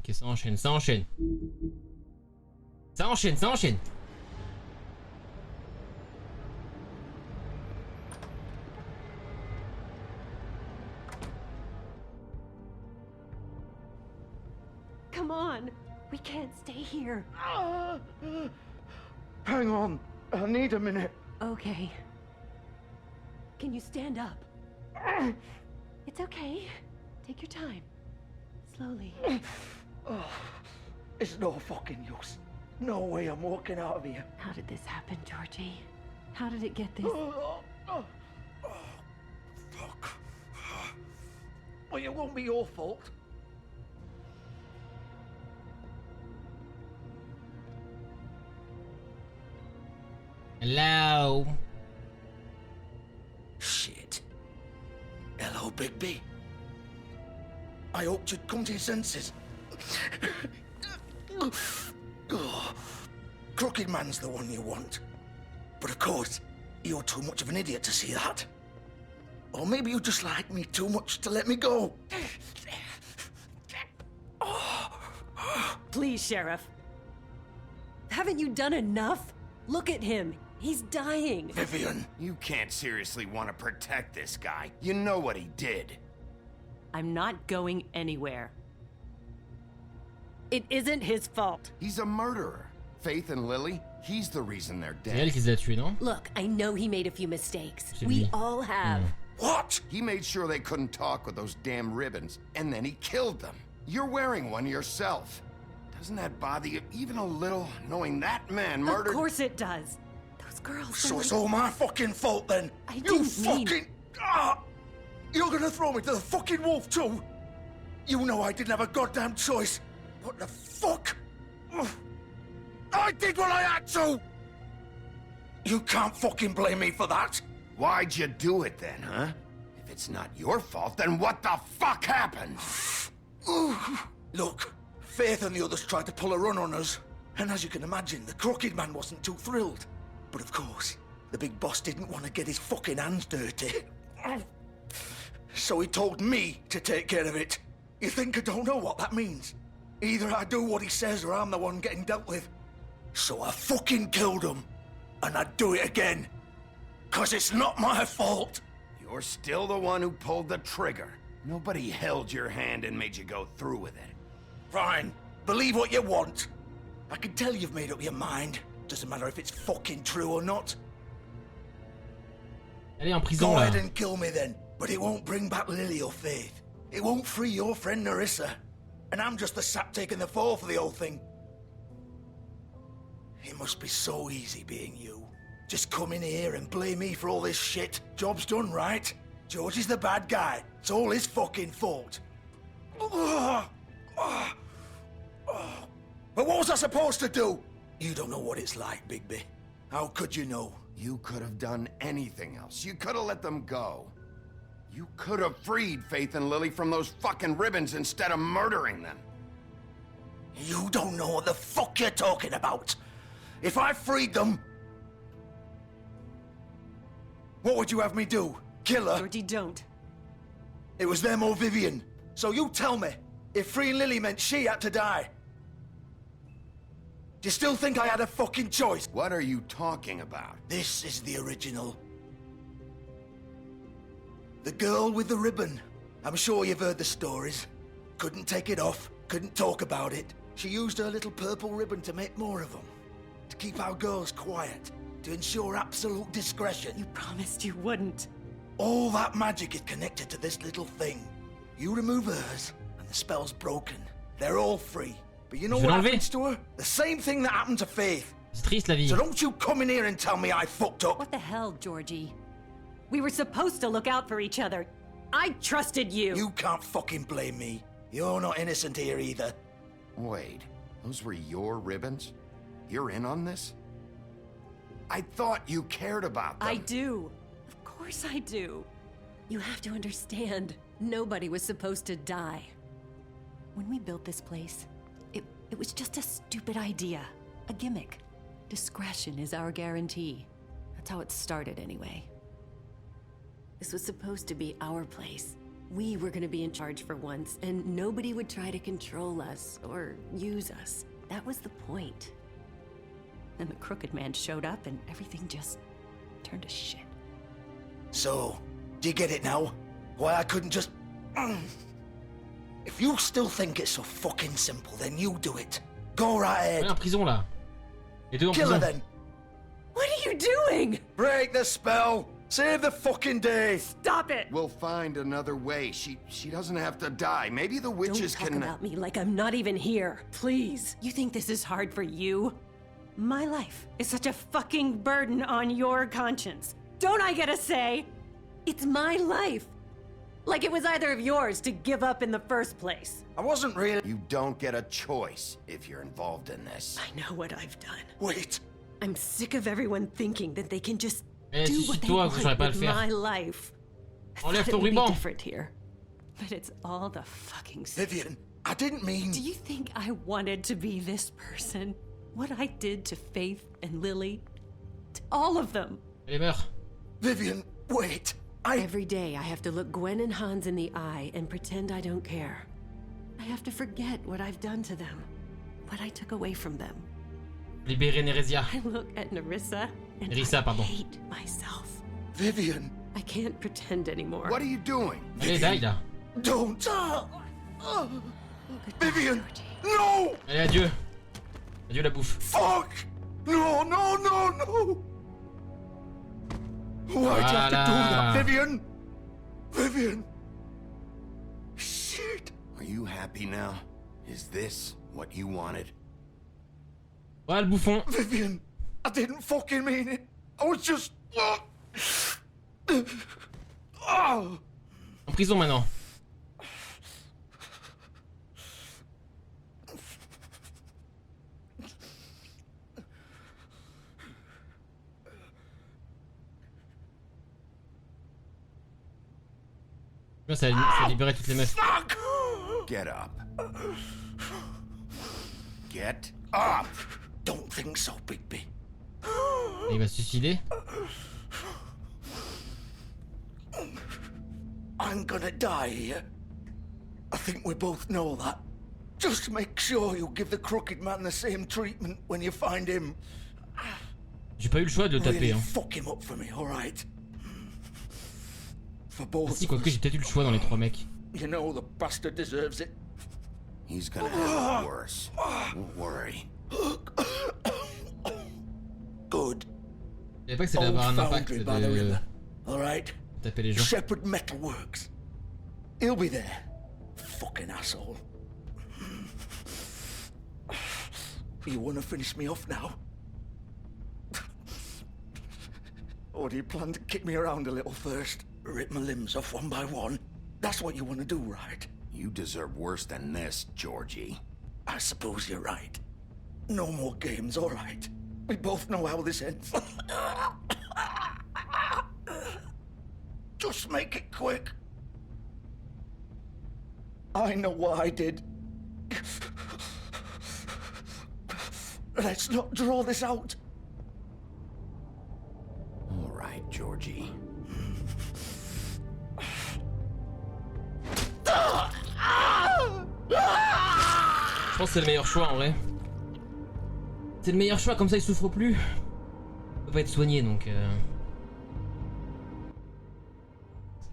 Ok, ça enchaîne, ça enchaîne. Ça enchaîne, ça enchaîne. Come on, we can't stay here. Hang on, I need a minute. Okay. Can you stand up? It's okay. Take your time. Slowly. It's no fucking use. No way I'm walking out of here. How did this happen, Georgie? How did it get this? Fuck. Well, it won't be your fault. Hello. Shit. Hello, Bigby. I hoped you'd come to your senses. Crooked Man's the one you want. But of course, you're too much of an idiot to see that. Or maybe you just like me too much to let me go. Please, Sheriff. Haven't you done enough? Look at him. He's dying. Vivian. You can't seriously want to protect this guy. You know what he did. I'm not going anywhere. It isn't his fault. He's a murderer. Faith and Lily, he's the reason they're C'est elle dead. qui les a tués, non? Look, I know he made a few mistakes. C'est We lui. all have. What? He made sure they couldn't talk with those damn ribbons, and then he killed them. You're wearing one yourself. Doesn't that bother you even a little, knowing that man murdered— Of course it does. Those girls So were it's like... all my fucking fault then? I You didn't mean- fucking... Ah! You're gonna throw me to the fucking wolf too? You know I didn't have a goddamn choice. What the fuck? Ugh. I did what I had to! You can't fucking blame me for that. Why'd you do it then, huh? If it's not your fault, then what the fuck happened? Look, Faith and the others tried to pull a run on us. And as you can imagine, the Crooked Man wasn't too thrilled. But of course, the big boss didn't want to get his fucking hands dirty. So he told me to take care of it. You think I don't know what that means? Either I do what he says or I'm the one getting dealt with. So I fucking killed him. And I'd do it again. 'Cause it's not my fault. You're still the one who pulled the trigger. Nobody held your hand and made you go through with it. Fine. Believe what you want. I can tell you've made up your mind. Doesn't matter if it's fucking true or not. Elle est en prison Go là. ahead and kill me then. But it won't bring back Lily or Faith. It won't free your friend Narissa. And I'm just the sap taking the fall for the whole thing. It must be so easy being you. Just come in here and blame me for all this shit. Job's done, right? George is the bad guy. It's all his fucking fault. But what was I supposed to do? You don't know what it's like, Bigby. How could you know? You could have done anything else. You could have let them go. You could have freed Faith and Lily from those fucking ribbons instead of murdering them. You don't know what the fuck you're talking about. If I freed them... What would you have me do? Kill her? Georgie, don't. It was them or Vivian. So you tell me, if freeing Lily meant she had to die, do you still think I had a fucking choice? What are you talking about? This is the original. The girl with the ribbon. I'm sure you've heard the stories. Couldn't take it off, couldn't talk about it. She used her little purple ribbon to make more of them. To keep our girls quiet. To ensure absolute discretion. You promised you wouldn't. All that magic is connected to this little thing. You remove hers, and the spell's broken. They're all free. But you know what happens to her? The same thing that happened to Faith. C'est triste la vie. So don't you come in here and tell me I fucked up. What the hell, Georgie? We were supposed to look out for each other. I trusted you. You can't fucking blame me. You're not innocent here either. Wait, those were your ribbons? You're in on this? I thought you cared about them. I do. Of course I do. You have to understand, nobody was supposed to die. When we built this place, it was just a stupid idea. A gimmick. Discretion is our guarantee. That's how it started anyway. This was supposed to be our place. We were gonna be in charge for once, and nobody would try to control us or use us. That was the point. Then the crooked man showed up and everything just turned to shit. So, do you get it now? Why I couldn't just... If you still think it's so fucking simple, then you do it. Go right ahead. On est en prison là. Les deux en Kill her prison. then. What are you doing? Break the spell. Save the fucking day. Stop it! We'll find another way. She doesn't have to die. Maybe the witches Don't talk can... about me like I'm not even here, please. You think this is hard for you? My life is such a fucking burden on your conscience. Don't I get a say? It's my life. Like it was either of yours to give up in the first place. I wasn't really... You don't get a choice if you're involved in this. I know what I've done. Wait. I'm sick of everyone thinking that they can just Eh, do si what they toi, que je saurais want pas le with faire. my life. I Enlève thought it ton would be ruban. different here. But it's all the fucking same. Vivian, I didn't mean... Do you think I wanted to be this person? What I did to Faith and Lily? To all of them. Allez, meurs. Vivian, wait. Every day I have to look Gwen and Hans in the eye and pretend I don't care. I have to forget what I've done to them. What I took away from them. Libérer Neresia. I look at Nerissa and Nerissa, I pardon. hate myself. Vivian, I can't pretend anymore. What are you doing? Allez, die là. don't. Goodbye, Vivian, Georgie. no! Allez, adieu. Adieu la bouffe. Fuck! No, no, no, no! Why'd you have to do that, Vivian? Vivian! Shit! Are you happy now? Is this what you wanted? Ouais, le bouffon. Vivian, I didn't fucking mean it. I was just... Oh. En prison maintenant. Ça a libéré toutes les meufs. Get up. Get up! Don't think so, Bigby. Et il va se suicider. I'm gonna die here. I think we both know that. Just make sure you give the crooked man the same treatment when you find him. J'ai pas eu le choix de le taper. Really Hein. fuck him up for me, alright? For both Si, of quoique us. j'ai peut-être eu le choix dans les trois mecs. You know the bastard deserves it. He's gonna have it worse. Don't worry. Good. Je savais pas que ça allait avoir un impact Foundry by the de river. Alright? taper les gens. Shepherd Metalworks. He'll be there. Fucking asshole. You wanna finish me off now? Or do you plan to kick me around a little first? Rip my limbs off one by one? That's what you wanna do, right? You deserve worse than this, Georgie. I suppose you're right. No more games, alright. We both know how this ends. Just make it quick. I know what I did. Let's not draw this out. All right, Georgie. Je pense que c'est le meilleur choix en vrai. C'est le meilleur choix, comme ça il souffre plus. Il peut pas être soigné donc.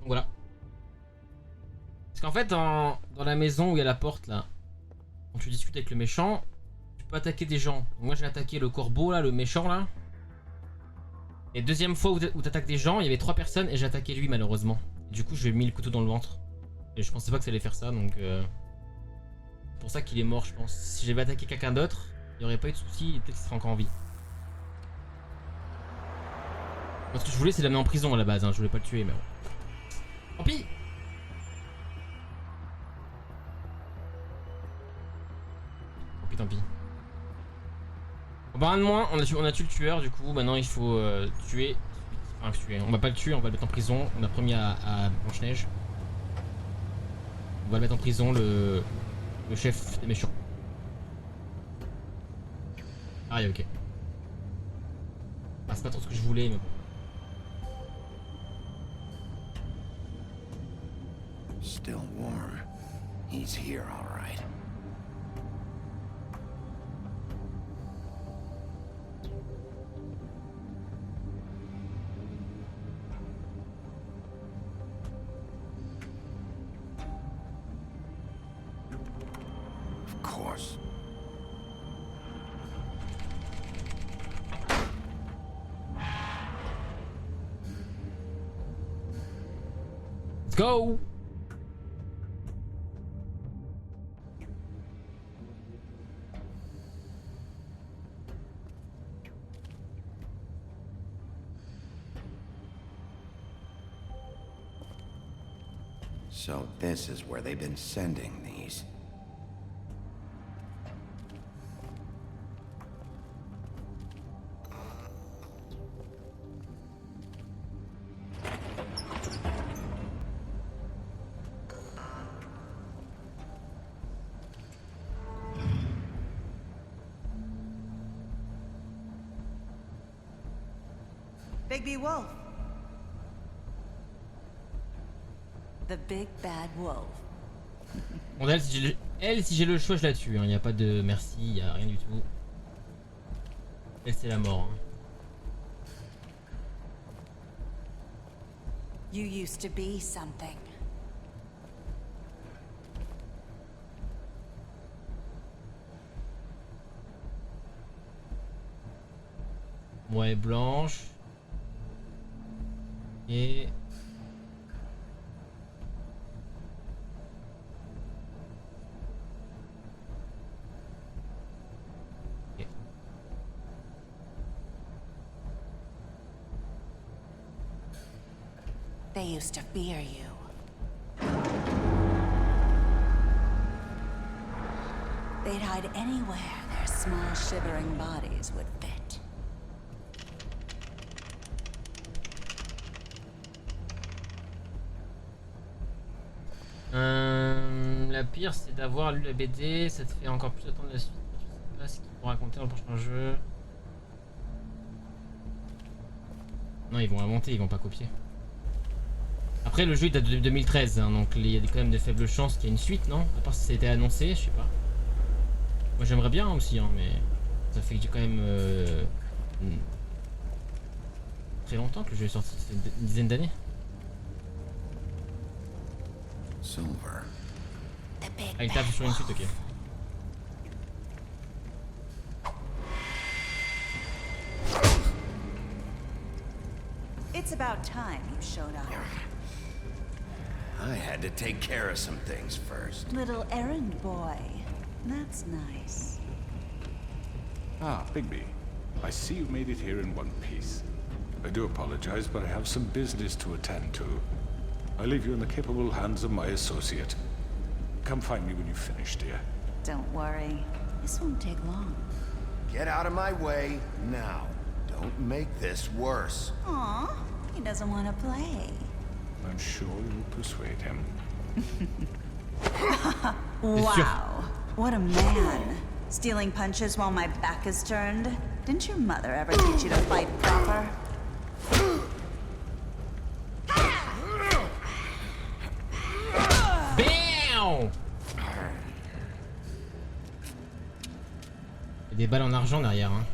Voilà. Parce qu'en fait, dans la maison où il y a la porte là, quand tu discutes avec le méchant, tu peux attaquer des gens. Donc moi j'ai attaqué le corbeau là, le méchant là. Et deuxième fois où t'attaques des gens, il y avait 3 personnes et j'ai attaqué lui malheureusement. Du coup je lui ai mis le couteau dans le ventre. Et je pensais pas que ça allait faire ça donc. C'est pour ça qu'il est mort je pense. Si j'avais attaqué quelqu'un d'autre, il n'y aurait pas eu de soucis et peut-être qu'il serait encore en vie. Moi ce que je voulais c'est l'amener en prison à la base, hein. Je voulais pas le tuer mais bon. Tant pis. Tant pis. Bon, bah un de moins, on a tué le tueur du coup, maintenant il faut tuer. Enfin tuer, on va pas le tuer, on va le mettre en prison. On a promis à Blanche-Neige. On va le mettre en prison, le chef des méchants. Ah ok. Ah, c'est pas trop ce que je voulais mais bon. still warm. He's here, all right. Of course. Let's go. So this is where they've been sending these. Bigby Wolf. The big bad wolf. Bon, elle, si j'ai le choix, je la tue. Il n'y a pas de merci, il n'y a rien du tout. Elle, c'est la mort. Hein. You used to be something. Ouais, blanche. Et... ok. They used to fear you. They'd hide anywhere their small shivering bodies would fit. La pire, c'est d'avoir lu la BD, ça te fait encore plus attendre la suite. Je sais pas ce qu'ils vont raconter dans le prochain jeu. Non, ils vont inventer, ils vont pas copier. Après, le jeu il date de 2013, hein, donc il y a quand même de faibles chances qu'il y ait une suite, non? À part si ça a été annoncé, je sais pas. Moi j'aimerais bien aussi, hein, mais ça fait quand même très longtemps que le jeu est sorti, ça fait une dizaine d'années. Silver. Ah, il tape sur une suite, ok. It's about time you showed up. I had to take care of some things first. Little errand boy. That's nice. Ah, Bigby. I see you made it here in one piece. I do apologize, but I have some business to attend to. I leave you in the capable hands of my associate. Come find me when you've finished, dear. Don't worry. This won't take long. Get out of my way now. Don't make this worse. Aw, he doesn't want to play. I'm sure you'll persuade him. Wow, what a man. Stealing punches while my back is turned? Didn't your mother ever teach you to fight proper? BAM! Il y a des balles en argent derrière, hein.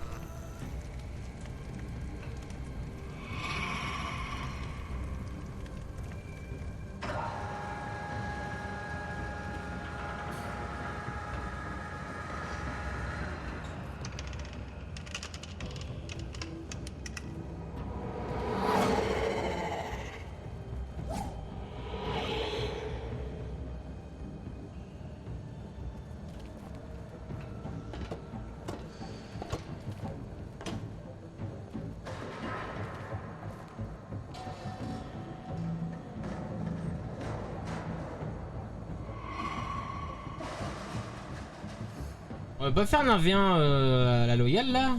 On va pas faire un 1v1 à la loyale là?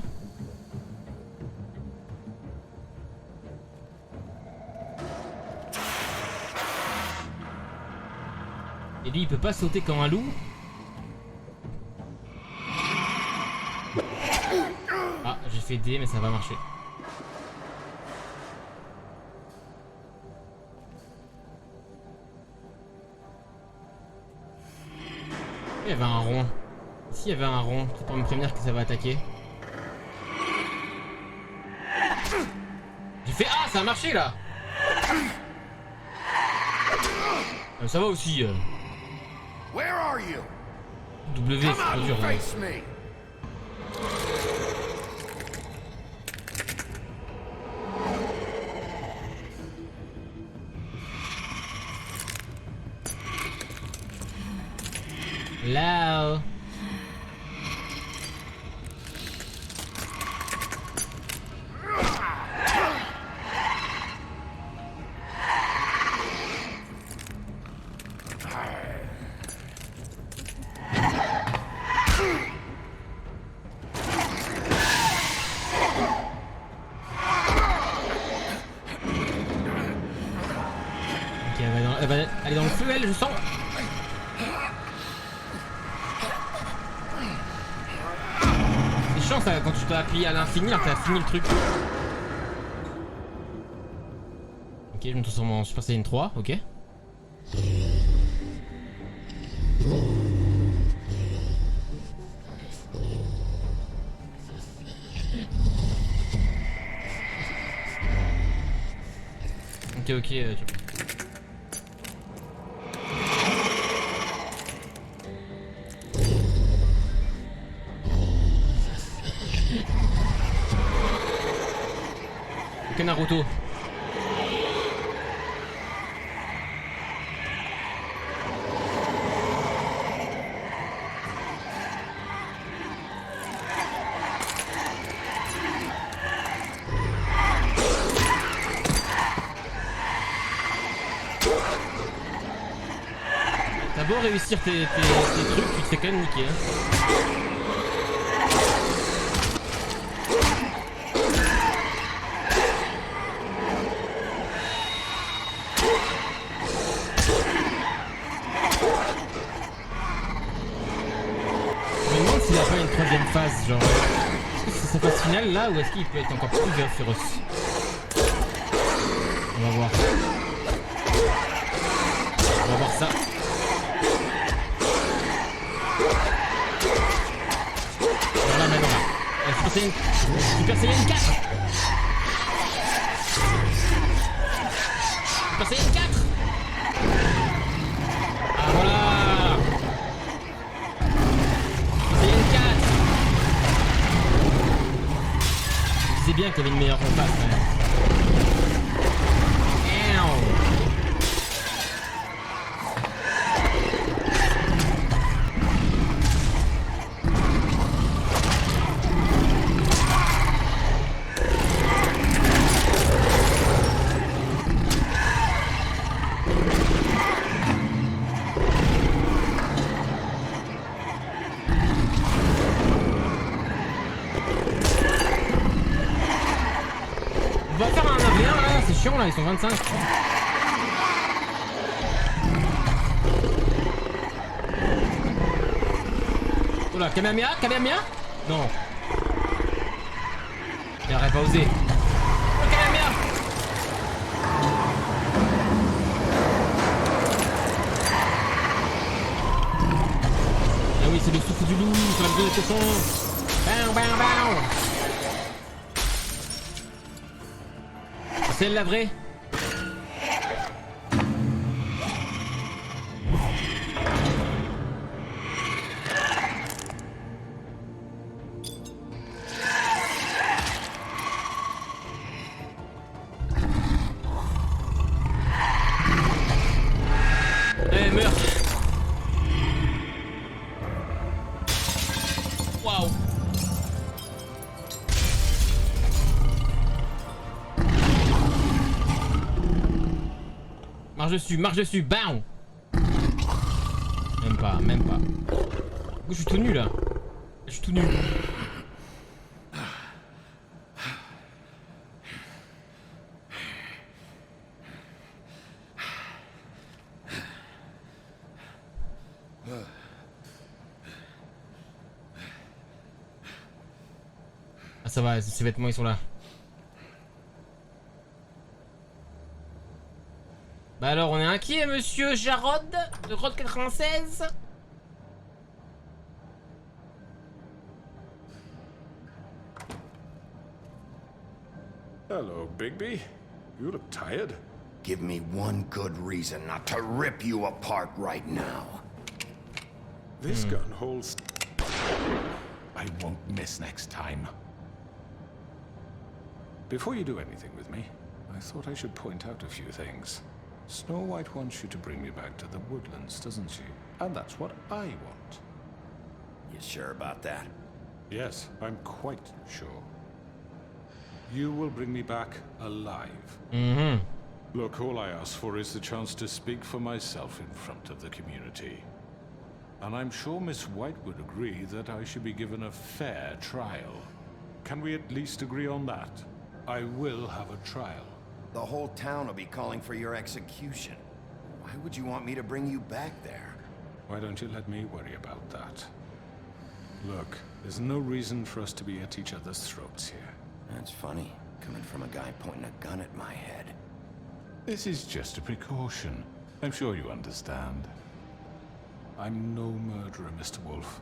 Et lui il peut pas sauter comme un loup? Ah j'ai fait D mais ça va marcher. Il y avait un rond. Ici, il y avait un rond. C'est pour me prévenir que ça va attaquer. J'ai fait ah, ça a marché là. Ça va aussi. Where are you? W, c'est pas dur. Face me. Là. Ok, elle va aller dans le feu, elle, je sens. C'est chiant ça quand tu t'as appuyé à l'infini alors que t'as fini le truc. Ok, je me transforme en Super Saiyan 3, ok. Ok, tu vois. Ok, Naruto. T'as beau réussir tes trucs, tu te fais quand même niquer. Hein. Je me demande s'il a pas une troisième phase, genre. Est-ce que c'est sa phase finale là ou est-ce qu'il peut être encore plus féroce? On va voir. On va voir ça. Voilà maintenant là. Super Saiyan 4. Super Saiyan 4. Ah voilà. C'est bien qu'il y avait une meilleure face quand même. On va faire un AV1 là, c'est chiant là, ils sont 25. Oh là, Kamehameha? Non. J'aurais pas osé. Oh, Kamehameha! Ah oui, c'est le souffle du loup, c'est la gueule de cochon. Bam, bam, bam. C'est la vraie. Eh, meurs. Waouh. Marche dessus, bam. Même pas. Je suis tout nu là. Je suis tout nu. Ah ça va, ces vêtements ils sont là. Bah alors on est inquiet monsieur Jarod de Road 96. Hello, Bigby. You look tired. Give me one good reason not to rip you apart right now. This gun holds... I won't miss next time. Before you do anything with me, I thought I should point out a few things. Snow White wants you to bring me back to the woodlands, doesn't she? And that's what I want. You sure about that? Yes, I'm quite sure. You will bring me back alive. Mhm. Look, all I ask for is the chance to speak for myself in front of the community. And I'm sure Miss White would agree that I should be given a fair trial. Can we at least agree on that? I will have a trial. The whole town will be calling for your execution. Why would you want me to bring you back there? Why don't you let me worry about that? Look, there's no reason for us to be at each other's throats here. That's funny, coming from a guy pointing a gun at my head. This is just a precaution. I'm sure you understand. I'm no murderer, Mr. Wolf.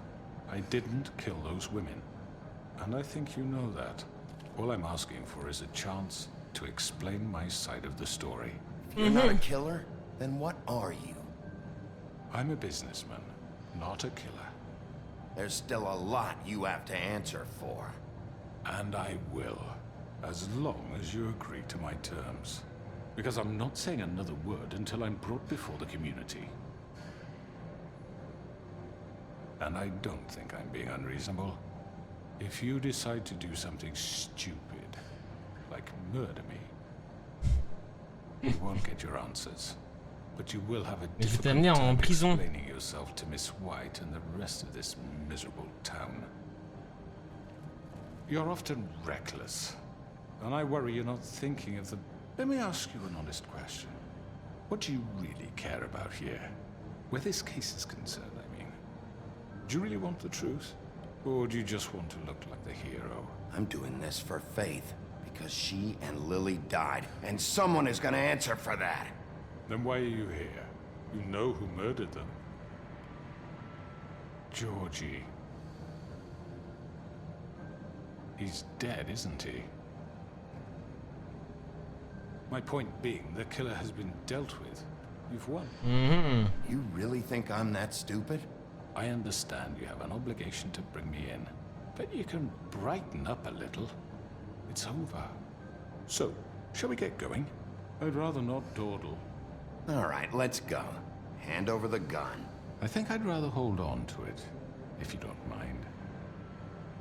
I didn't kill those women. And I think you know that. All I'm asking for is a chance to explain my side of the story. If you're not a killer, then what are you? I'm a businessman, not a killer. There's still a lot you have to answer for. And I will, as long as you agree to my terms. Because I'm not saying another word until I'm brought before the community. And I don't think I'm being unreasonable. If you decide to do something stupid, like murder me, you won't get your answers. But you will have a Mais je vais difficult t'amener en time prison. explaining yourself to Miss White and the rest of this miserable town. You're often reckless, and I worry you're not thinking of the... Let me ask you an honest question. What do you really care about here? Where this case is concerned, I mean. Do you really want the truth? Or do you just want to look like the hero? I'm doing this for Faith, because she and Lily died, and someone is gonna answer for that. Then why are you here? You know who murdered them. Georgie. He's dead, isn't he? My point being, the killer has been dealt with. You've won. You really think I'm that stupid? I understand you have an obligation to bring me in, but you can brighten up a little. It's over. So, shall we get going? I'd rather not dawdle. All right, let's go. Hand over the gun. I think I'd rather hold on to it, if you don't mind.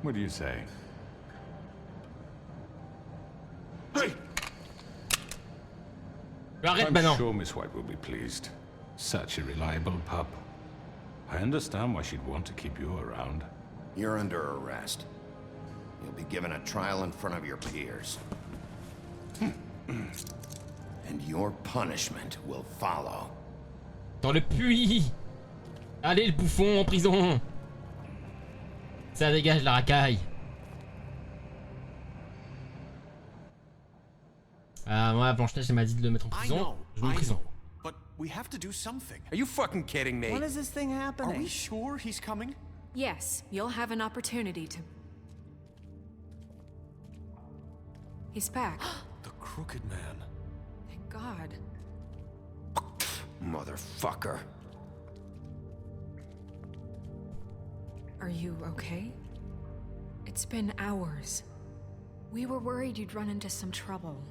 What do you say? Hey! Arrête I'm maintenant. sure Miss White will be pleased. Such a reliable pup. I understand why she'd want to keep you around. You're under arrest. You'll be given a trial in front of your peers. And your punishment will follow. Dans le puits. Allez le bouffon en prison. Ça dégage la racaille. Ah moi Blanche-Neige elle m'a dit de le mettre en prison. Je mets en prison. But we have to do something. Are you fucking kidding me? When is this thing Are happening? we sure he's coming? Yes, you'll have an opportunity to... He's back. The Crooked Man. Thank God. Motherfucker. Are you okay? It's been hours. We were worried you'd run into some trouble.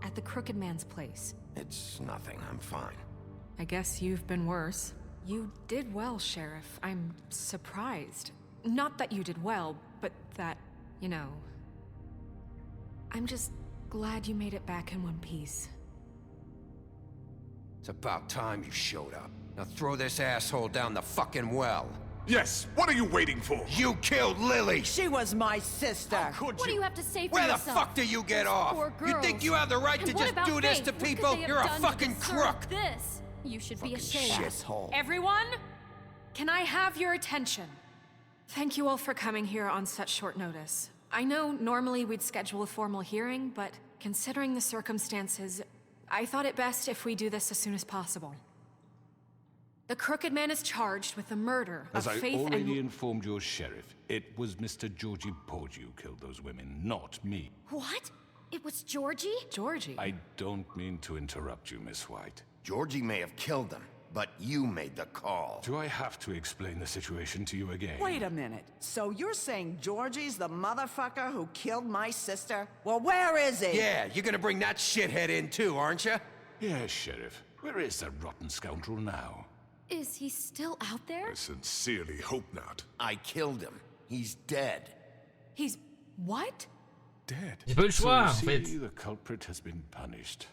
At the Crooked Man's place. It's nothing, I'm fine. I guess you've been worse. You did well, Sheriff. I'm surprised. Not that you did well, but that, you know... I'm just glad you made it back in one piece. It's about time you showed up. Now throw this asshole down the fucking well. Yes, what are you waiting for? You killed Lily! She was my sister. Could What do you have to say for Where the yourself? fuck do you get Those off? poor You think girls. you have the right And to what just about do this Faith? to What could people? they have You're a done to fucking deserve crook! This? You should be ashamed. Shithole. Everyone, can I have your attention? Thank you all for coming here on such short notice. I know normally we'd schedule a formal hearing, but considering the circumstances, I thought it best if we do this as soon as possible. The Crooked Man is charged with the murder As of I Faith already and... informed your sheriff, it was Mr. Georgie Porgy who killed those women, not me. What? It was Georgie? Georgie? I don't mean to interrupt you, Miss White. Georgie may have killed them, but you made the call. Do I have to explain the situation to you again? Wait a minute. So you're saying Georgie's the motherfucker who killed my sister? Well, where is he? Yeah, you're gonna bring that shithead in too, aren't you? Yes, Sheriff. Where is that rotten scoundrel now? Is he still out there? I sincerely hope not. I killed him. He's dead. He's... what? Dead. J'ai pas eu le choix, en So fait. you see, the culprit has been punished.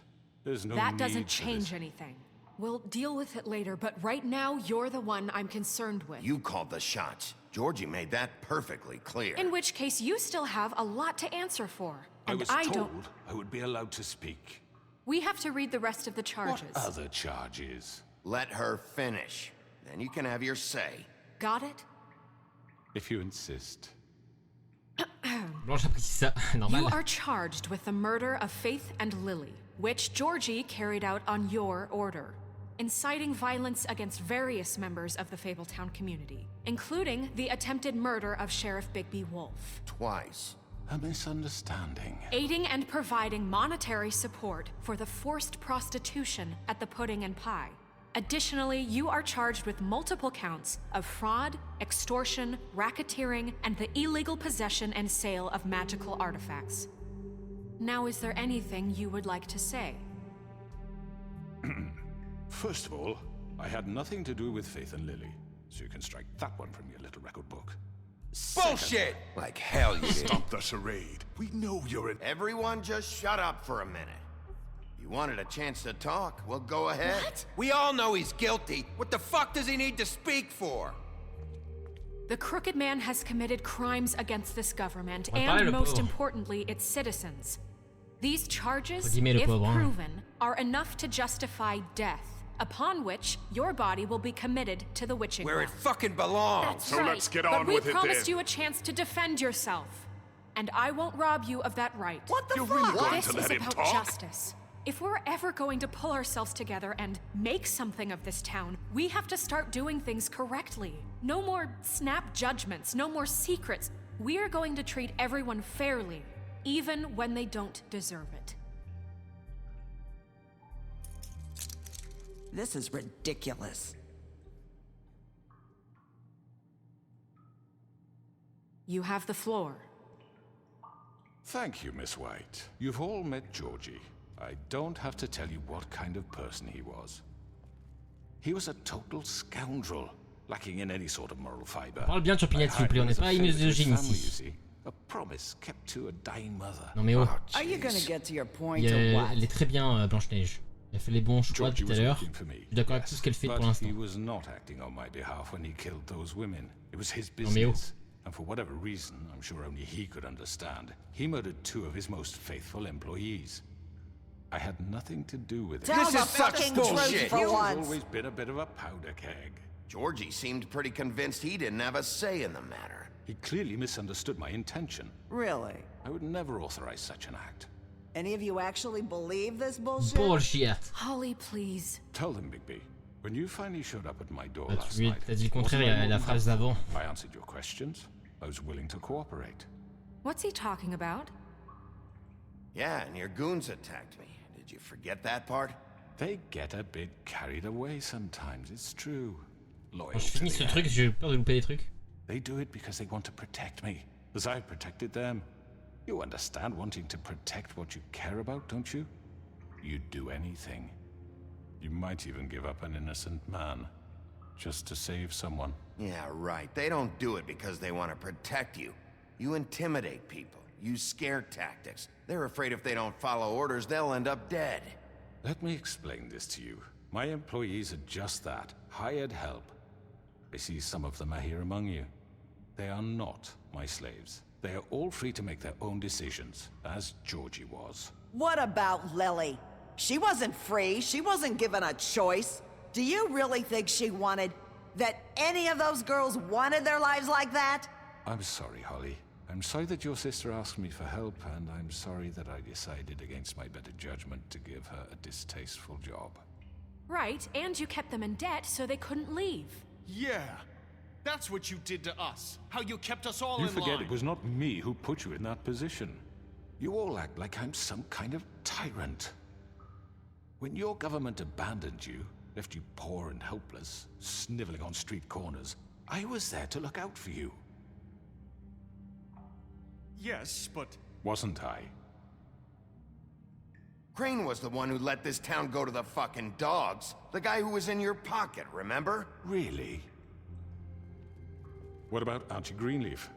There's no That need doesn't for change this. anything. We'll deal with it later, but right now, you're the one I'm concerned with. You called the shots. Georgie made that perfectly clear. In which case, you still have a lot to answer for. I And was I told don't... I would be allowed to speak. We have to read the rest of the charges. What other charges? Let her finish. Then you can have your say. Got it? If you insist. Blanche apprécie ça, You normal. are charged with the murder of Faith and Lily, which Georgie carried out on your order, inciting violence against various members of the Fabletown community, including the attempted murder of Sheriff Bigby Wolf, Twice. A misunderstanding. aiding and providing monetary support for the forced prostitution at the Pudding and Pie. Additionally, you are charged with multiple counts of fraud, extortion, racketeering, and the illegal possession and sale of magical artifacts. Now, is there anything you would like to say? First of all, I had nothing to do with Faith and Lily, so you can strike that one from your little record book. Bullshit! Like hell you did. Stop the charade. We know you're an... Everyone just shut up for a minute. You wanted a chance to talk, well, go ahead. What? We all know he's guilty. What the fuck does he need to speak for? The Crooked Man has committed crimes against this government On parle, and, le most pauvre. importantly, its citizens. These charges, Entre guillemets, le if pauvre, hein. proven, are enough to justify death, upon which your body will be committed to the witching Where it well. fucking belongs. That's So right. let's get But on we with it promised then. you a chance to defend yourself, and I won't rob you of that right. What the You're fuck? really going This to is let him about talk? justice. If we're ever going to pull ourselves together and make something of this town, we have to start doing things correctly. No more snap judgments, no more secrets. We are going to treat everyone fairly, even when they don't deserve it. This is ridiculous. You have the floor. Thank you, Miss White. You've all met Georgie. I don't have to tell you what kind of person he was. He was a total scoundrel, lacking in any sort of moral fiber. Parle bien de Turpinette, s'il vous plaît, on n'est pas misogyne ici. A promise kept to a dying mother. Non mais oh, Are you gonna get to your point il or y a- what? elle est très bien, Blanche-Neige. Elle fait les bons choix Georgie tout à was l'heure. working for me. Je suis d'accord avec yes, tout ce qu'elle fait but pour l'instant. he was not acting on my behalf when he killed those women. It was his Non mais oh. business. And for whatever reason, I'm sure only he could understand, he murdered 2 of his most faithful employees. I had nothing to do with it. Tell This the is such fucking bullshit. truth for He's once. always been a bit of a powder keg. Georgie seemed pretty convinced he didn't have a say in the matter. He clearly misunderstood my intention. Really? I would never authorize such an act. Any of you actually believe this bullshit? Bullshit. Holly, please. Tell them, Bigby. When you finally showed up at my door Bah, last tu lui night, t'as dit le contraire, wasn't I il y a la more than phrase d'avant. helpful? I answered your questions. I was willing to cooperate. What's he talking about? Yeah, and your goons attacked me. Did you forget that part? They get a bit carried away sometimes, it's true. Loyal Quand je to finis the ce end. truc, j'ai peur de louper des trucs. They do it because they want to protect me, as I protected them. You understand wanting to protect what you care about, don't you? You'd do anything. You might even give up an innocent man, just to save someone. Yeah, right. They don't do it because they want to protect you. You intimidate people, use scare tactics. They're afraid if they don't follow orders, they'll end up dead. Let me explain this to you. My employees are just that, hired help. I see some of them are here among you. They are not my slaves. They are all free to make their own decisions, as Georgie was. What about Lily? She wasn't free. She wasn't given a choice. Do you really think she wanted... that any of those girls wanted their lives like that? I'm sorry, Holly. I'm sorry that your sister asked me for help, and I'm sorry that I decided against my better judgment to give her a distasteful job. Right, and you kept them in debt so they couldn't leave. Yeah. That's what you did to us. How you kept us all You in forget line. it was not me who put you in that position. You all act like I'm some kind of tyrant. When your government abandoned you, left you poor and helpless, sniveling on street corners, I was there to look out for you. Yes, but... Wasn't I? Crane was the one who let this town go to the fucking dogs. The guy who was in your pocket, remember? Really? What about Auntie Greenleaf?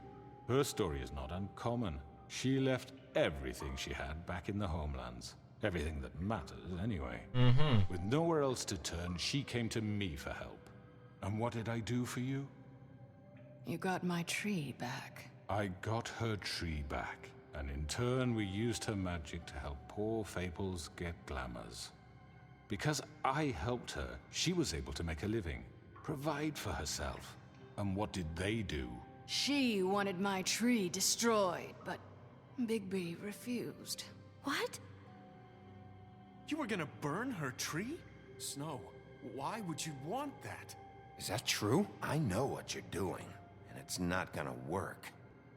Her story is not uncommon. She left everything she had back in the homelands. Everything that matters, anyway. With nowhere else to turn, she came to me for help. And what did I do for you? You got my tree back. I got her tree back. And in turn, we used her magic to help poor Fables get glamours. Because I helped her, she was able to make a living, provide for herself. And what did they do? She wanted my tree destroyed, but Bigby refused. What? You were gonna burn her tree? Snow, why would you want that? Is that true? I know what you're doing, and it's not gonna work.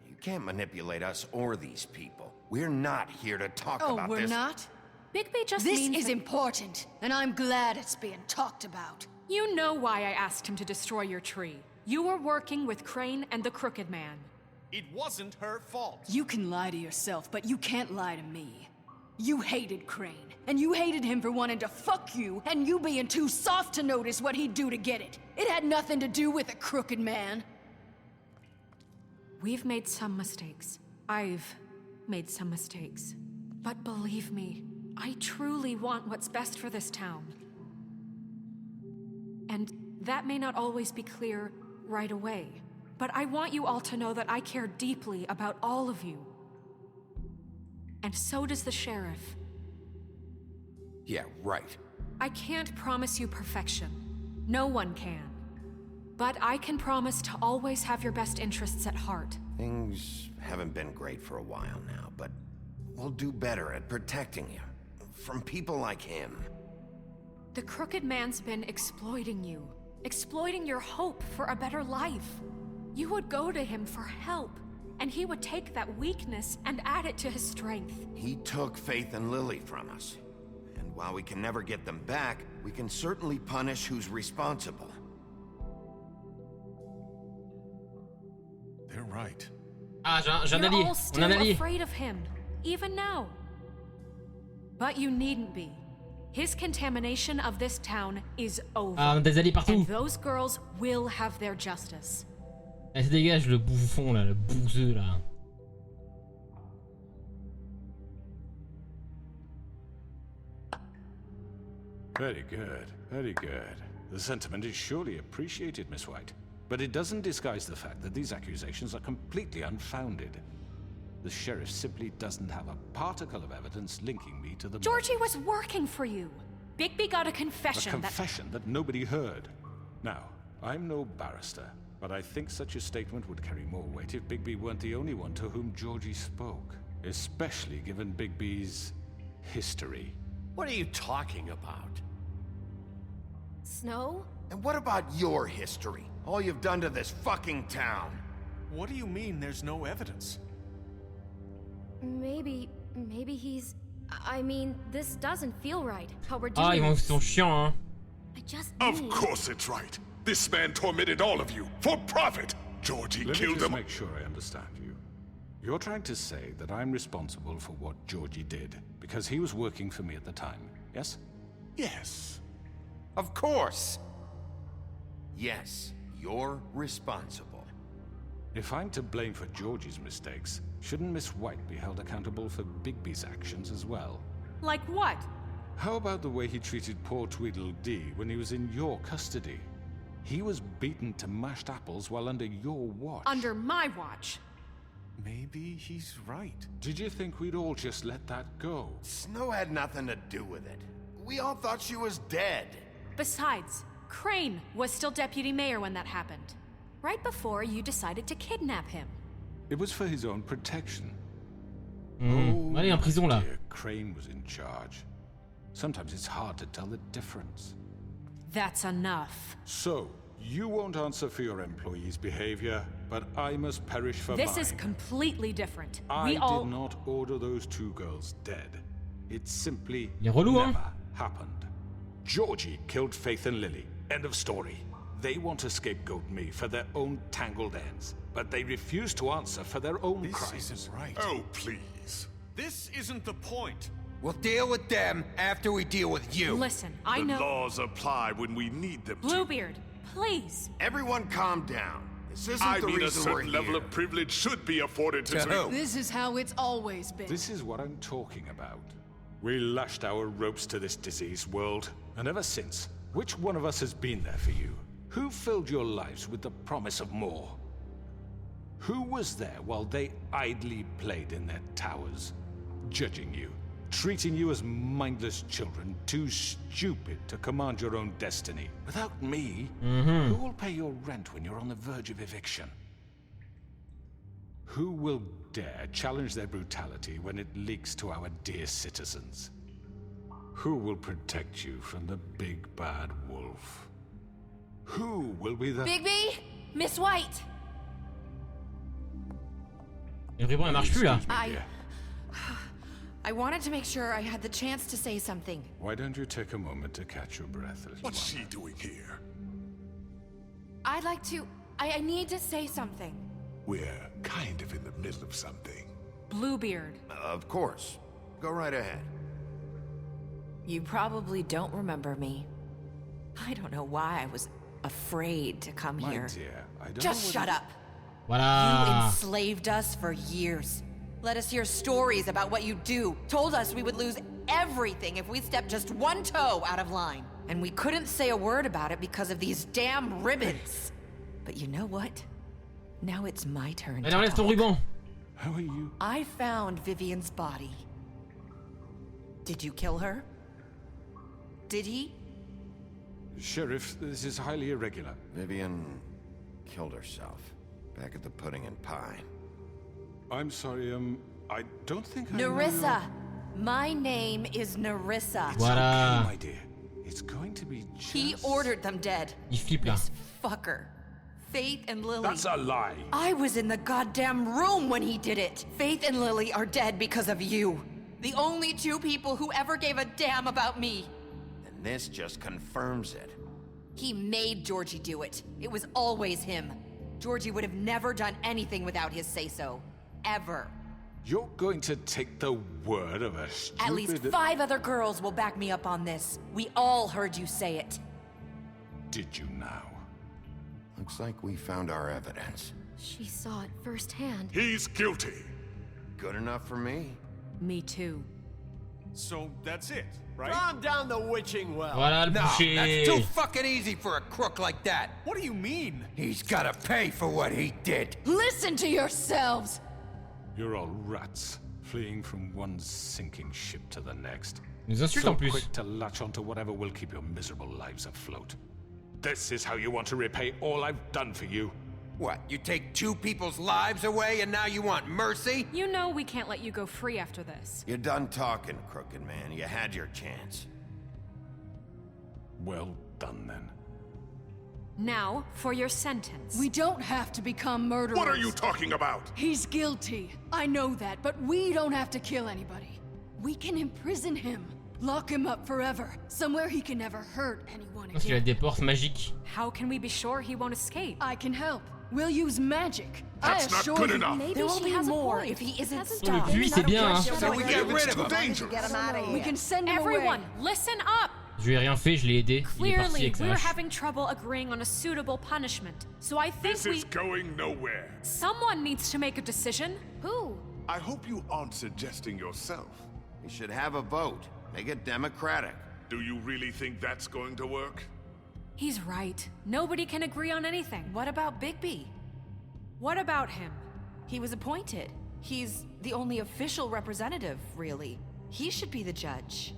You can't manipulate us or these people. We're not here to talk about this. Oh, we're not? Bigby just This means is that... important, and I'm glad it's being talked about. You know why I asked him to destroy your tree. You were working with Crane and the Crooked Man. It wasn't her fault. You can lie to yourself, but you can't lie to me. You hated Crane, and you hated him for wanting to fuck you, and you being too soft to notice what he'd do to get it. It had nothing to do with the Crooked Man. We've made some mistakes. I've made some mistakes. But believe me, I truly want what's best for this town. And that may not always be clear right away, but I want you all to know that I care deeply about all of you. And so does the sheriff. Yeah, right. I can't promise you perfection. No one can. But I can promise to always have your best interests at heart. Things haven't been great for a while now, but we'll do better at protecting you. From people like him. The Crooked Man's been exploiting you. Exploiting your hope for a better life. You would go to him for help, and he would take that weakness and add it to his strength. He took Faith and Lily from us. And while we can never get them back, we can certainly punish who's responsible. They're right. Ah, j'ai un You're allié. all On a un still allié. afraid of him, even now. But you needn't be. His contamination of this town is over. Ah, des alliés partout. And those girls will have their justice. Allez, se dégage le bouffon là, le bouseux là. Very good, very good. The sentiment is surely appreciated, Miss White. But it doesn't disguise the fact that these accusations are completely unfounded. The sheriff simply doesn't have a particle of evidence linking me to the Georgie was working for you. Bigby got a confession. A confession that nobody heard. Now, I'm no barrister, but I think such a statement would carry more weight if Bigby weren't the only one to whom Georgie spoke. Especially given Bigby's history. What are you talking about? Snow? And what about your history? All you've done to this fucking town. What do you mean there's no evidence? Maybe he's... I mean, this doesn't feel right, how we're doing Ah, ils this. sont chiants, hein. I just Of need... course it's right. This man tormented all of you for profit. Georgie Let killed me just them. make sure I understand you. You're trying to say that I'm responsible for what Georgie did because he was working for me at the time, yes? Yes. Of course. Yes, you're responsible. If I'm to blame for Georgie's mistakes, shouldn't Miss White be held accountable for Bigby's actions as well? Like what? How about the way he treated poor Tweedledee when he was in your custody? He was beaten to mashed apples while under your watch. Under my watch. Maybe he's right. Did you think we'd all just let that go? Snow had nothing to do with it. We all thought she was dead. Besides, Crane was still deputy mayor when that happened. Right before you decided to kidnap him. It was for his own protection. Allez, en prison là. Dear, Crane was in charge. Sometimes it's hard to tell the difference. That's enough. So, you won't answer for your employees' behavior, but I must perish for This mine. is completely different. I We all... did not order those 2 girls dead. It simply Il est relou, hein? never happened. Georgie killed Faith and Lily. End of story. They want to scapegoat me for their own tangled ends, but they refuse to answer for their own crimes. This isn't right. Oh, please. This isn't the point. We'll deal with them after we deal with you. Listen, I The know... laws apply when we need them to. Bluebeard, please. Everyone calm down. This isn't I the mean, a reason we're certain level here. of privilege should be afforded to... To who? This is how it's always been. This is what I'm talking about. We lashed our ropes to this diseased world, and ever since, which one of us has been there for you? Who filled your lives with the promise of more? Who was there while they idly played in their towers, judging you, treating you as mindless children, too stupid to command your own destiny? Without me, who will pay your rent when you're on the verge of eviction? Who will dare challenge their brutality when it leaks to our dear citizens? Who will protect you from the big bad wolf? Who will be the... Bigby? Miss White? Le ruban, elle marche plus là. I wanted to make sure I had the chance to say something. Why don't you take a moment to catch your breath, little What's one? she doing here? I'd like to... I need to say something. We're kind of in the middle of something. Bluebeard. Of course. Go right ahead. You probably don't remember me. I don't know why I was afraid to come My here. dear, I don't Just know shut what up. You Voilà. enslaved us for years. Let us hear stories about what you do. Told us we would lose everything if we stepped just one toe out of line. And we couldn't say a word about it because of these damn ribbons. But you know what? Now it's my turn Allez, to enlève ton talk. ruban. How are you? I found Vivian's body. Did you kill her? Did he? Sheriff, this is highly irregular. Vivian killed herself back at the Pudding and Pie. I'm sorry, I don't think I Nerissa! My name is Nerissa. It's Voilà. okay, my dear. It's going to be just... He ordered them dead. Il flippe là. This fucker. Faith and Lily. That's a lie. I was in the goddamn room when he did it. Faith and Lily are dead because of you. The only 2 people who ever gave a damn about me. And this just confirms it. He made Georgie do it. It was always him. Georgie would have never done anything without his say-so. Ever. You're going to take the word of a stupid... At least 5 other girls will back me up on this. We all heard you say it. Did you now? Looks like we found our evidence. She saw it firsthand. He's guilty. Good enough for me. Me too. So that's it, right? Calm down the witching well. Voilà le No, boucher. that's too fucking easy for a crook like that. What do you mean? He's gotta pay for what he did. Listen to yourselves! You're all rats, fleeing from one sinking ship to the next. Nous insulte So en plus. quick to latch onto whatever will keep your miserable lives afloat. This is how you want to repay all I've done for you? What, you take 2 people's lives away and now you want mercy? You know we can't let you go free after this. You're done talking, crooked man. You had your chance. Well done, then. Now, for your sentence. We don't have to become murderers. What are you talking about? He's guilty. I know that, but we don't have to kill anybody. We can imprison him. Lock him up forever. Somewhere he can never hurt anyone Parce qu'il a again. des portes magiques. How can we be sure he won't escape? I can help. We'll use magic. That's I not assure good you. enough. Maybe There will she be has a more point. if he isn't Hasn't Oh, le stopped. puits, c'est bien, hein. So we get rid of him. Dangerous. Get him out of We here. can send him Everyone, away. listen up! Je lui ai rien fait, je l'ai aidé. Il est parti Clearly, avec sa we're hache. having trouble agreeing on a suitable punishment. So I think This is going nowhere. someone needs to make a decision. Who? I hope you aren't suggesting yourself. We should have a vote. Make it democratic. Do you really think that's going to work? He's right. Nobody can agree on anything. What about Bigby? What about him? He was appointed. He's the only official representative, really. He should be the judge.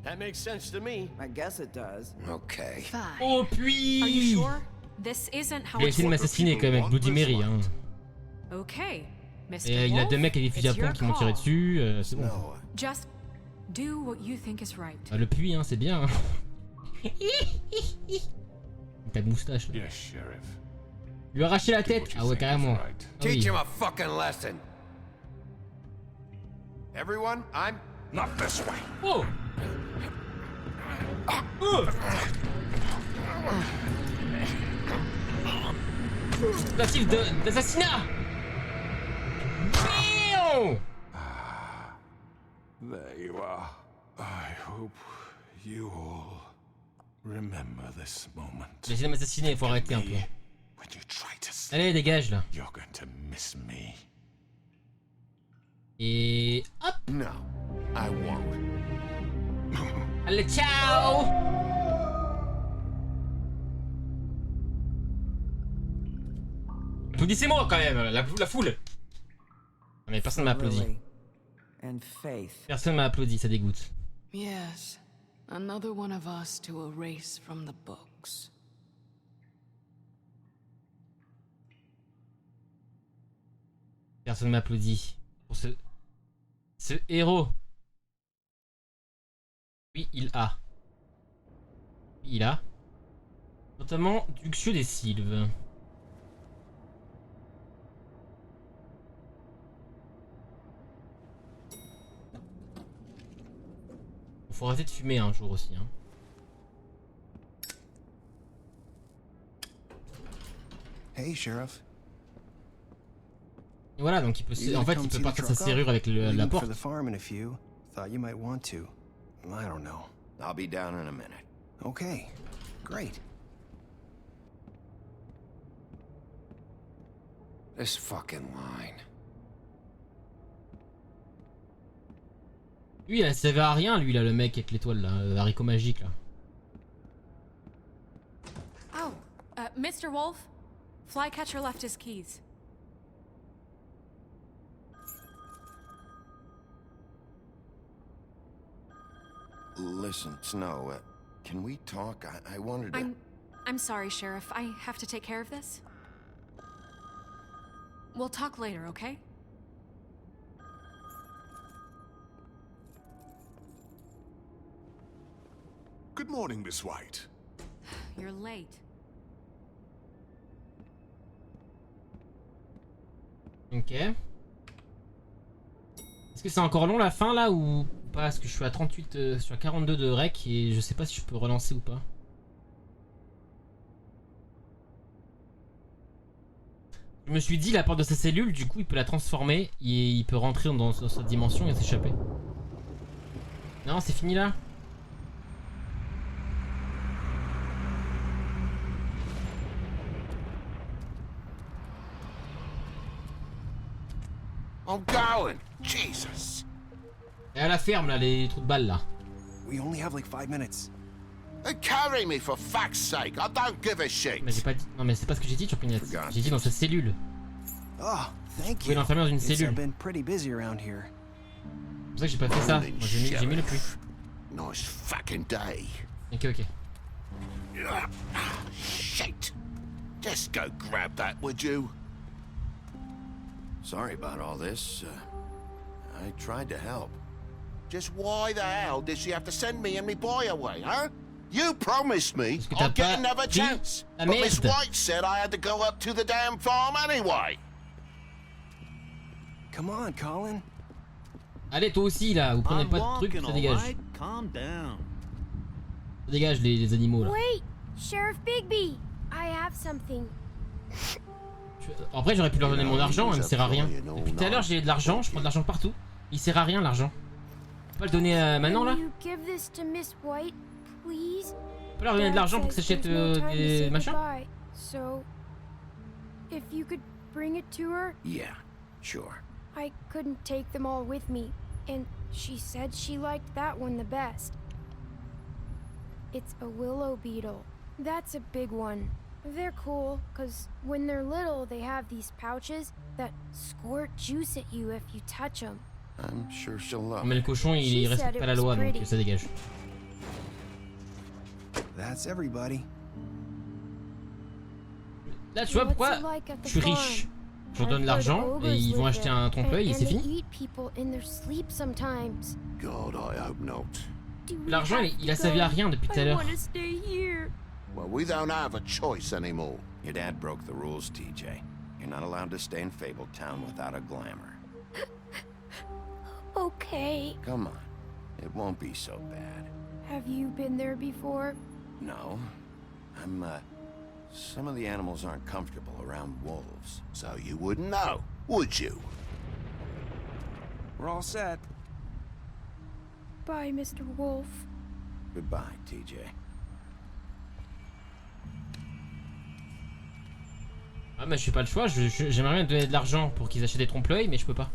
That makes sense to me. I guess it does. Okay. Fine. Oh puis. Are you sure? This isn't how Il a it's... essayé de m'assassiner quand même avec Bloody Mary. Hein. Okay, Mr. Et il a Wolf, 2 mecs avec des fusils à it's your pompe qui m'ont tiré call. dessus. C'est bon. Just do what you think is right. Ah, le puits, hein, c'est bien. Hein. Ta moustache là. Yes, Sheriff. Lui arracher la tête. Ah ouais, carrément. Ah Teach oui. him a fucking lesson. Everyone, I'm not this way. Oh. Oh. Tentative d'assassinat. There you are. I hope you all remember this moment. J'ai essayé de m'assassiner, il faut arrêter un peu. Allez, dégage là. You're going to miss me. Et hop. No, I won't. Allez, ciao. Applaudissez-moi quand même, la foule. Non, mais personne m'a applaudi. Personne m'a applaudi, ça dégoûte. Yes, another one of us to erase from the books. Personne m'applaudit pour ce héros. Oui, il a. Il a. Notamment Duxieux des Sylves. Faut arrêter de fumer un jour aussi. Hein. Hey, Sheriff. Et voilà, donc il peut, en fait, il peut partir de sa serrure avec la porte. Thought you might want to. I don't know. I'll be down in a minute. Okay, great. This fucking line. Lui, il servait à rien, lui, là, le mec avec l'étoile, là, haricot magique, là. Oh, Mr. Wolf, Flycatcher left his keys. Listen, Snow, can we talk? I wanted to... I'm sorry, Sheriff. I have to take care of this. We'll talk later, okay? Good morning, Miss White. You're late. Ok. Est-ce que c'est encore long la fin là ou pas? Parce que je suis à 38, je suis à 42 de rec et je sais pas si je peux relancer ou pas. Je me suis dit la porte de sa cellule, du coup il peut la transformer et il peut rentrer dans sa dimension et s'échapper. Non, c'est fini là? I'm going. Jesus. Et à la ferme là, les trous de balles là. We only have like 5 minutes. Carry me for fuck's sake. I don't give a shit. Mais j'ai pas dit... Non mais c'est pas ce que j'ai dit, Champignet. J'ai dit dans sa cellule. Oh, thank you. Oui, l'enfermer dans une cellule. Been pretty busy around here. C'est pour ça que j'ai pas fait ça. J'ai mis le puits. Nice fucking day. Ok, ok. Shit. Just go grab that, would you? Sorry about all this. I tried to help. Just why the hell did she have to send me and me boy away, huh? You promised me I'd get another chance. But Miss White said I had to go up to the damn farm anyway. Come on, Colin. Allez, toi aussi là, vous prenez pas de trucs, ça dégage. Ça dégage les animaux là. Wait, Sheriff Bigby, I have something. Après j'aurais pu leur donner mon argent, il me sert à rien. Depuis tout à l'heure j'ai de l'argent, je prends de l'argent partout. Il sert à rien l'argent. Je peux pas le donner maintenant là? Je peux leur donner de l'argent pour que ça achète des machins? Yeah, sure. I couldn't take them all with me, and she said she liked that one the best. It's a willow beetle. That's a big one. They're cool, cause when they're little, they have these pouches that squirt juice at you if you touch them. I'm sure she'll love. Mais le cochon, il respecte pas la loi, donc ça dégage. That's everybody. Là, tu vois pourquoi je suis riche? Je leur donne de l'argent et ils vont acheter un trompe-l'œil et c'est fini. God, I hope not. L'argent, il a servi à rien depuis tout à l'heure. Well, we don't have a choice anymore. Your dad broke the rules, TJ. You're not allowed to stay in Fabletown without a glamour. Okay. Come on. It won't be so bad. Have you been there before? No. Some of the animals aren't comfortable around wolves. So you wouldn't know, would you? We're all set. Bye, Mr. Wolf. Goodbye, TJ. Ah mais j'ai pas le choix, j'aimerais bien donner de l'argent pour qu'ils achètent des trompe-l'œil, mais je peux pas.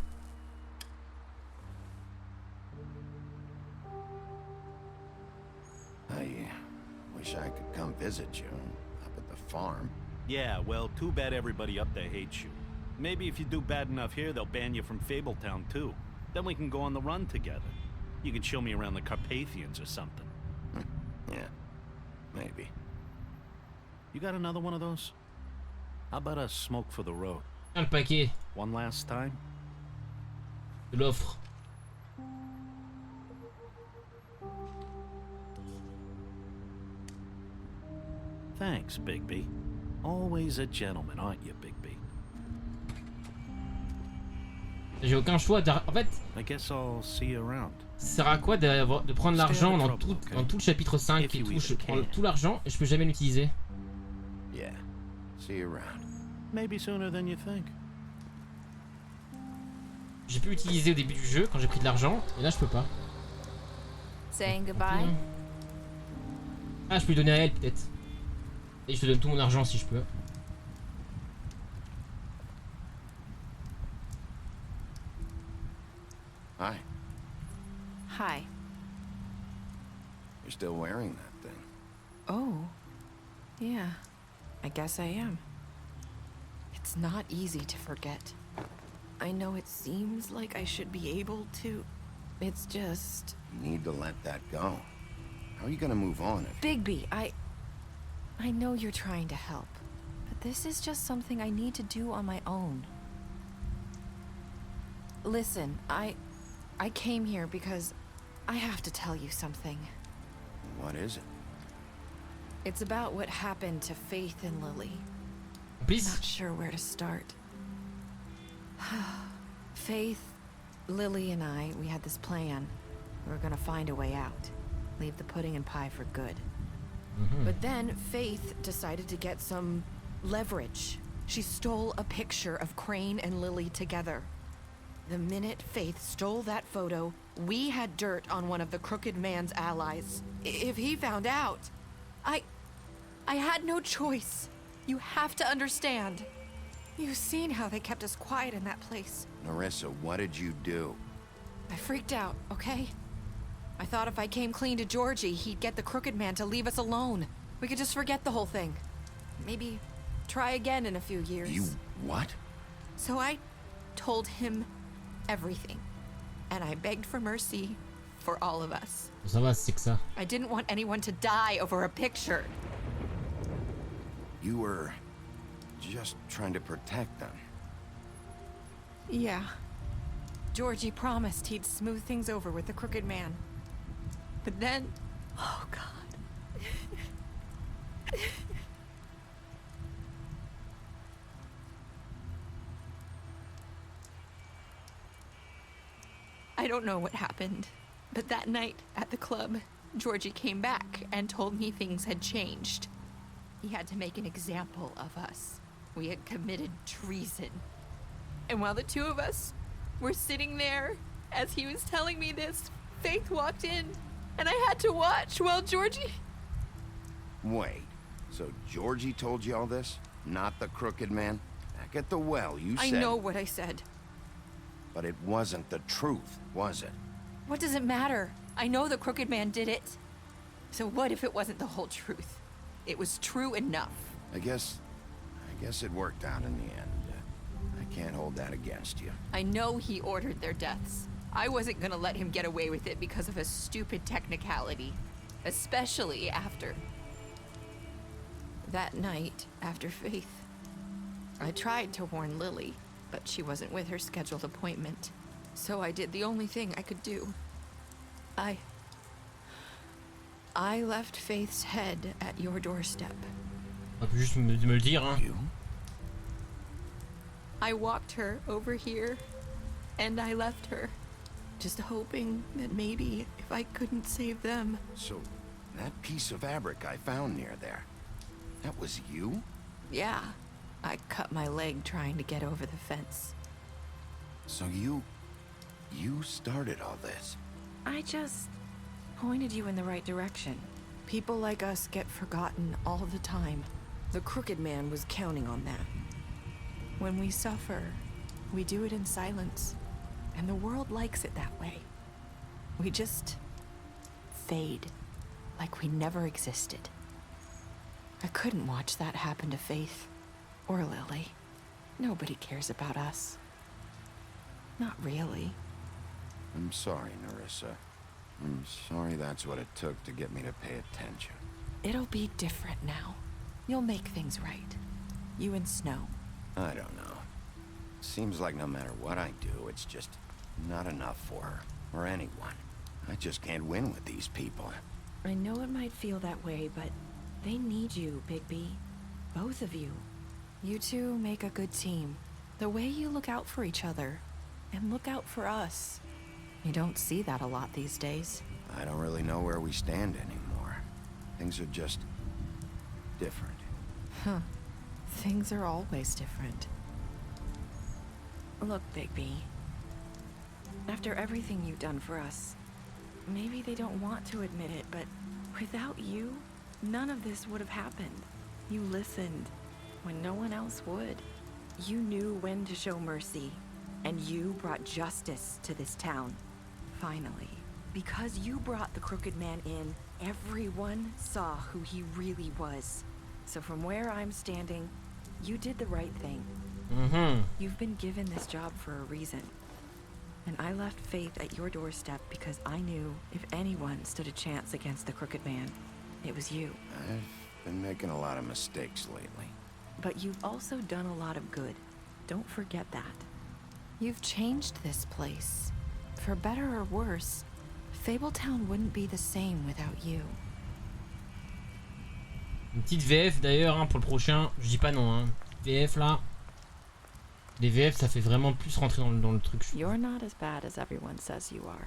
I wish I could come visit you up at the farm. Yeah, well, too bad everybody up there hates you. Maybe if you do bad enough here, they'll ban you from Fabletown too. Then we can go on the run together. You can show me around the Carpathians or something. Yeah, maybe. You got another one of those? How about a smoke for the road? Un paquet. One last time? De l'offre. Thanks, Bigby. Always a gentleman, aren't you, Bigby? J'ai aucun choix. En fait, I guess I'll see you around. ça sert à quoi de prendre l'argent dans tout le chapitre 5 et tout? Je prends tout l'argent et je peux jamais l'utiliser. Yeah, see you around. Maybe sooner than you think. J'ai pu l'utiliser au début du jeu quand j'ai pris de l'argent et là je peux pas. Saying goodbye. Ah, je peux lui donner à elle peut-être. Et je te donne tout mon argent si je peux. Hi. Hi. You're still wearing that thing. Oh. Yeah. I guess I am. It's not easy to forget. I know it seems like I should be able to. It's just... You need to let that go. How are you gonna move on if... Bigby, I know you're trying to help, but this is just something I need to do on my own. Listen, I came here because I have to tell you something. What is it? It's about what happened to Faith and Lily. Please. Not sure where to start. Faith, Lily and I, we had this plan. We were gonna find a way out. Leave the pudding and pie for good. But then Faith decided to get some leverage. She stole a picture of Crane and Lily together. The minute Faith stole that photo, we had dirt on one of the Crooked Man's allies. If he found out, I had no choice. You have to understand. You've seen how they kept us quiet in that place. Narissa, what did you do? I freaked out, okay? I thought if I came clean to Georgie, he'd get the Crooked Man to leave us alone. We could just forget the whole thing. Maybe try again in a few years. You what? So I told him everything. And I begged for mercy for all of us. Ça va, c'est que ça. I didn't want anyone to die over a picture. You were just trying to protect them. Yeah. Georgie promised he'd smooth things over with the Crooked Man. But then... Oh, God. I don't know what happened, but that night at the club, Georgie came back and told me things had changed. He had to make an example of us. We had committed treason. And while the two of us were sitting there, as he was telling me this, Faith walked in, and I had to watch while Georgie... Wait, so Georgie told you all this? Not the Crooked Man? Back at the well, you said... I know what I said. But it wasn't the truth, was it? What does it matter? I know the Crooked Man did it. So what if it wasn't the whole truth? It was true enough. I guess it worked out in the end. I can't hold that against you. I know he ordered their deaths. I wasn't gonna let him get away with it because of a stupid technicality. Especially after... that night, after Faith. I tried to warn Lily, but she wasn't with her scheduled appointment. So I did the only thing I could do. I left Faith's head at your doorstep. On peut juste me le dire, hein. I walked her over here, and I left her, just hoping that maybe if I couldn't save them. So, that piece of fabric I found near there, that was you? Yeah, I cut my leg trying to get over the fence. So you started all this? I just pointed you in the right direction. People like us get forgotten all the time. The Crooked Man was counting on that. When we suffer, we do it in silence, and the world likes it that way. We just fade, like we never existed. I couldn't watch that happen to Faith, or Lily. Nobody cares about us. Not really. I'm sorry, Nerissa. I'm sorry that's what it took to get me to pay attention. It'll be different now. You'll make things right. You and Snow. I don't know. Seems like no matter what I do, it's just not enough for her, or anyone. I just can't win with these people. I know it might feel that way, but they need you, Bigby. Both of you. You two make a good team. The way you look out for each other, and look out for us. You don't see that a lot these days. I don't really know where we stand anymore. Things are just different. Huh. Things are always different. Look, Bigby. After everything you've done for us, maybe they don't want to admit it, but without you, none of this would have happened. You listened when no one else would. You knew when to show mercy, and you brought justice to this town. Finally. Because you brought the Crooked Man in, everyone saw who he really was. So from where I'm standing, you did the right thing. You've been given this job for a reason. And I left Faith at your doorstep because I knew if anyone stood a chance against the Crooked Man, it was you. I've been making a lot of mistakes lately. But you've also done a lot of good. Don't forget that. You've changed this place. For better or worse, Fabletown wouldn't be the same without you. Une petite VF d'ailleurs hein, pour le prochain, je dis pas non hein. VF là. Les VF ça fait vraiment plus rentrer dans le truc. You're not as bad as everyone says you are.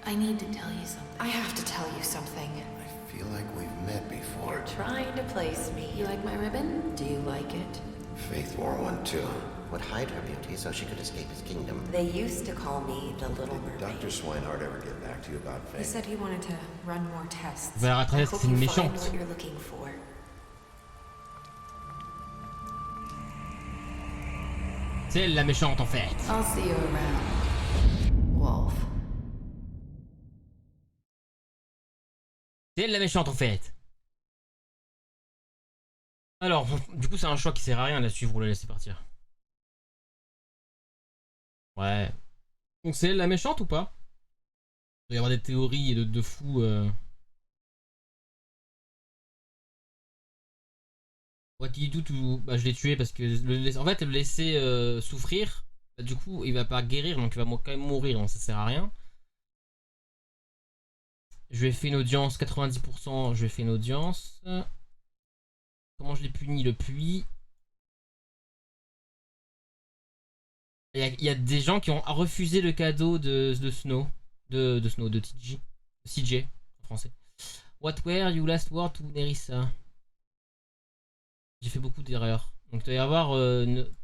I need to tell you something. I have to tell you something. I feel like we've met before. You're trying to place me. You like my ribbon? Do you like it? Faith wore one too. Would hide her beauty so she could escape his kingdom. They used to call me the Little Mermaid. Dr. Swinehart ever get back to you about Faith? He said he wanted to run more tests. Va la rattraper, c'est une méchante. What you're looking for. C'est elle la méchante en fait. I'll see you around, Wolf. C'est elle la méchante en fait. Alors, du coup c'est un choix qui sert à rien de la suivre ou la laisser partir. Ouais. Donc c'est elle la méchante ou pas? Il doit y avoir des théories de fous. What did you do to... Bah je l'ai tué parce que en fait le laisser souffrir, bah, du coup il va pas guérir donc il va quand même mourir donc ça sert à rien. Je lui ai fait une audience, 90%, je lui ai fait une audience. Comment je l'ai puni? Le puits. Il y a des gens qui ont refusé le cadeau de Snow. De CJ en français. What were you last word to Nerissa? J'ai fait beaucoup d'erreurs. Donc il doit y avoir...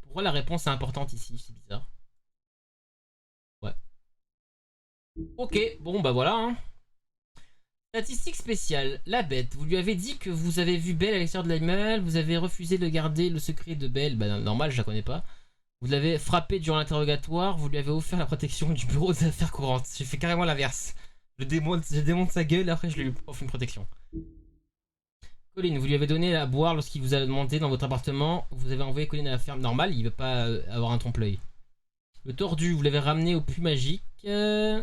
Pourquoi la réponse est importante ici? C'est bizarre. Ouais. Ok, bon bah voilà hein. Statistique spéciale, la bête, vous lui avez dit que vous avez vu Belle à l'extérieur de l'immeuble, vous avez refusé de garder le secret de Belle, bah normal, je la connais pas. Vous l'avez frappé durant l'interrogatoire, vous lui avez offert la protection du bureau des affaires courantes. J'ai fait carrément l'inverse. Je démonte sa gueule et après je lui offre une protection. Colin, vous lui avez donné à boire lorsqu'il vous a demandé dans votre appartement, vous avez envoyé Colin à la ferme normale, il veut pas avoir un trompe-l'œil. Le tordu, vous l'avez ramené au puits magique et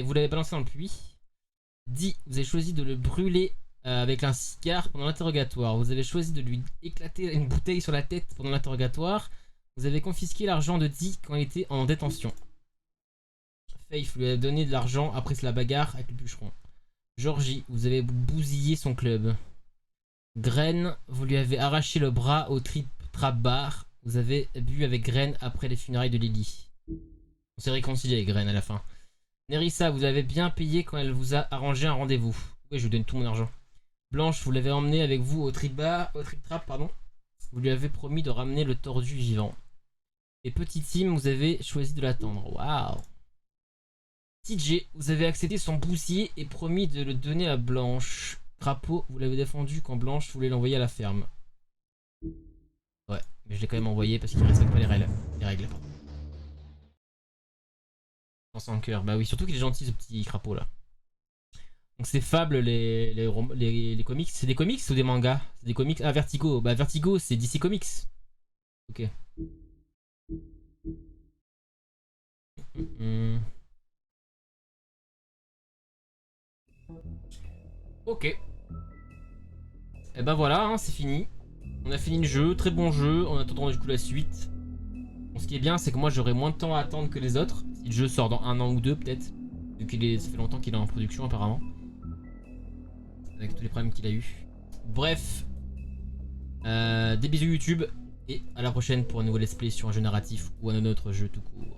vous l'avez balancé dans le puits. Dit, vous avez choisi de le brûler avec un cigare pendant l'interrogatoire. Vous avez choisi de lui éclater une bouteille sur la tête pendant l'interrogatoire. Vous avez confisqué l'argent de Dee quand il était en détention. Faith, vous lui avez donné de l'argent après la bagarre avec le bûcheron. Georgie, vous avez bousillé son club. Graine, vous lui avez arraché le bras au trap bar. Vous avez bu avec Graine après les funérailles de Lily. On s'est réconcilié avec Graine à la fin. Nerissa, vous avez bien payé quand elle vous a arrangé un rendez-vous. Oui, je vous donne tout mon argent. Blanche, vous l'avez emmené avec vous au trip trap, pardon. Vous lui avez promis de ramener le tordu vivant. Et petit Tim, vous avez choisi de l'attendre. Waouh. TJ, vous avez accepté son bousier et promis de le donner à Blanche. Crapaud, vous l'avez défendu quand Blanche voulait l'envoyer à la ferme. Ouais, mais je l'ai quand même envoyé parce qu'il ne respecte pas les règles. Sans cœur, bah oui, surtout qu'il est gentil ce petit crapaud là. Donc c'est Fable, les comics. C'est des comics ou des mangas? C'est des comics. Ah, Vertigo. Bah Vertigo, c'est DC Comics. Ok. Ok. Et bah voilà, hein, c'est fini. On a fini le jeu, très bon jeu. On attendra du coup la suite. Bon, ce qui est bien, c'est que moi j'aurai moins de temps à attendre que les autres. Si le jeu sort dans 1 an ou 2 peut-être. Vu qu'il ça fait longtemps qu'il est en production apparemment. Avec tous les problèmes qu'il a eu. Bref. Des bisous YouTube. Et à la prochaine pour un nouveau let's play sur un jeu narratif ou un autre jeu tout court.